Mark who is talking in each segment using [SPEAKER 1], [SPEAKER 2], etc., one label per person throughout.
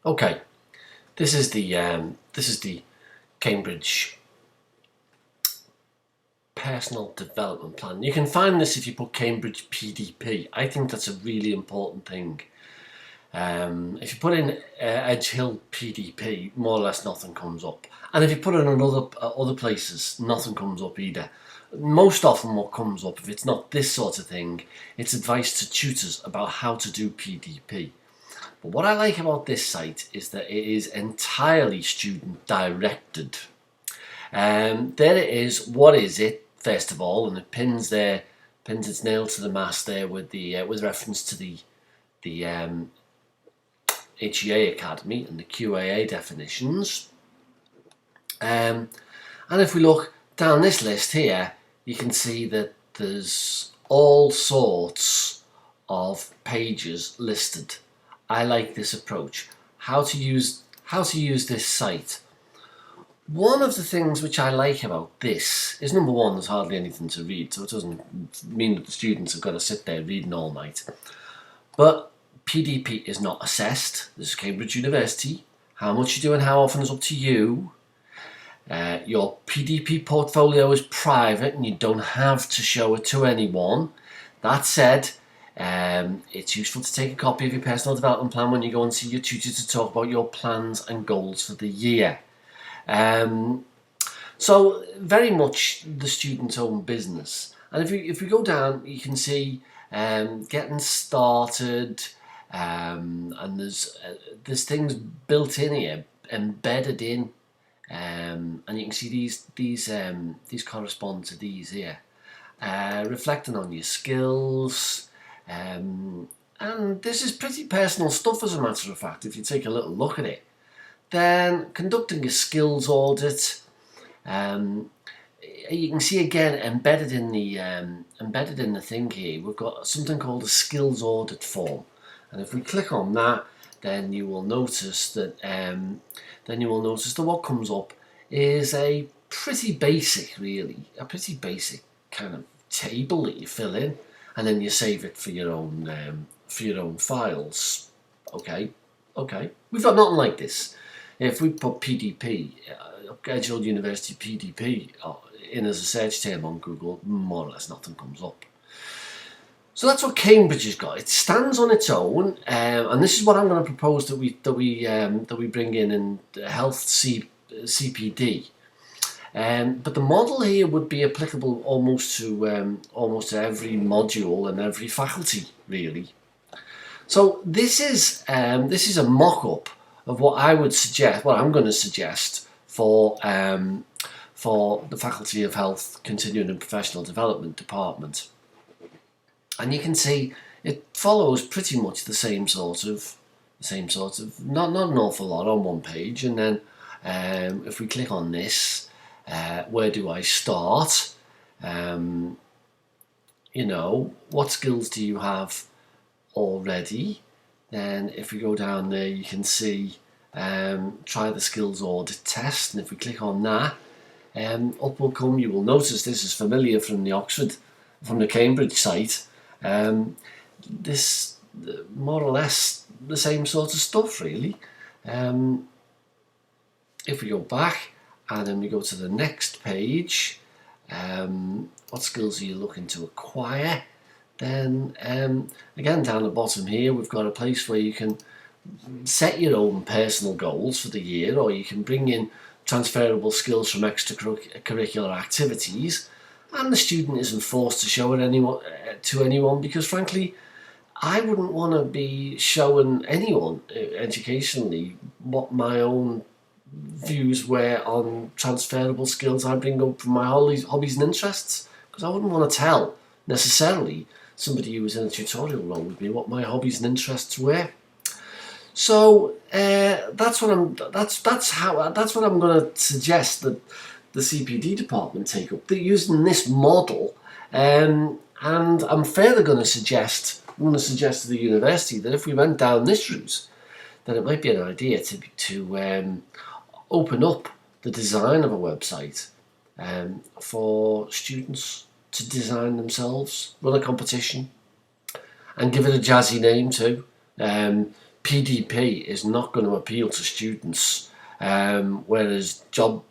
[SPEAKER 1] Okay, this is the Cambridge Personal Development Plan. You can find this if you put Cambridge PDP. I think that's a really important thing. If you put in Edge Hill PDP, more or less nothing comes up. And if you put it in other places, nothing comes up either. Most often what comes up, if it's not this sort of thing, it's advice to tutors about how to do PDP. But what I like about this site is that it is entirely student directed. There it is. What is it? First of all, and it pins its nail to the mast there with with reference to the HEA Academy and the QAA definitions. And if we look down this list here, you can see that there's all sorts of pages listed. I like this approach. How to use this site. One of the things which I like about this is, number one, there's hardly anything to read, so it doesn't mean that the students have got to sit there reading all night. But PDP is not assessed. This is Cambridge University. How much you do and how often is up to you. Your PDP portfolio is private and you don't have to show it to anyone. That said, it's useful to take a copy of your personal development plan when you go and see your tutor to talk about your plans and goals for the year. So very much the student's own business. And if we go down, you can see getting started, and there's things built in here, embedded in, and you can see these correspond to these here. Reflecting on your skills, and this is pretty personal stuff, as a matter of fact, if you take a little look at it. Then conducting a skills audit. You can see again embedded in the thing here, we've got something called a skills audit form, and if we click on that, then you will notice that what comes up is a pretty basic kind of table that you fill in, and then you save it for your own files. Okay, we've got nothing like this. If we put PDP, Edge University PDP, in as a search term on Google, more or less nothing comes up. So that's what Cambridge has got. It stands on its own, and this is what I'm going to propose that we bring in health CPD. But the model here would be applicable almost to every module and every faculty, really. So this is a mock-up of what I'm going to suggest for the Faculty of Health Continuing and Professional Development Department. And you can see it follows pretty much the same sort of not an awful lot on one page. And then if we click on this, where do I start? What skills do you have already? Then if we go down there, you can see try the skills audit test, and if we click on that, up will come. You will notice this is familiar from the Cambridge site. This more or less the same sort of stuff, really. If we go back and then we go to the next page, what skills are you looking to acquire? Then again, down the bottom here, we've got a place where you can set your own personal goals for the year, or you can bring in transferable skills from extracurricular activities, and the student isn't forced to show it to anyone, because frankly, I wouldn't want to be showing anyone educationally what my own views were on transferable skills I bring up from my hobbies and interests, because I wouldn't want to tell necessarily somebody who was in a tutorial role with me what my hobbies and interests were. So that's what I'm going to suggest that the CPD department take up. They're using this model, and I'm further going to suggest to the university that if we went down this route, then it might be an idea to open up the design of a website for students to design themselves, run a competition, and give it a jazzy name too. PDP is not going to appeal to students, whereas job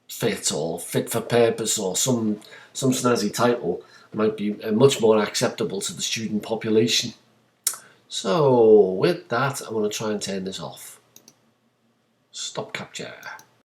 [SPEAKER 1] fit or fit for purpose or some snazzy title might be much more acceptable to the student population. So with that, I'm going to try and turn this off. Stop capture.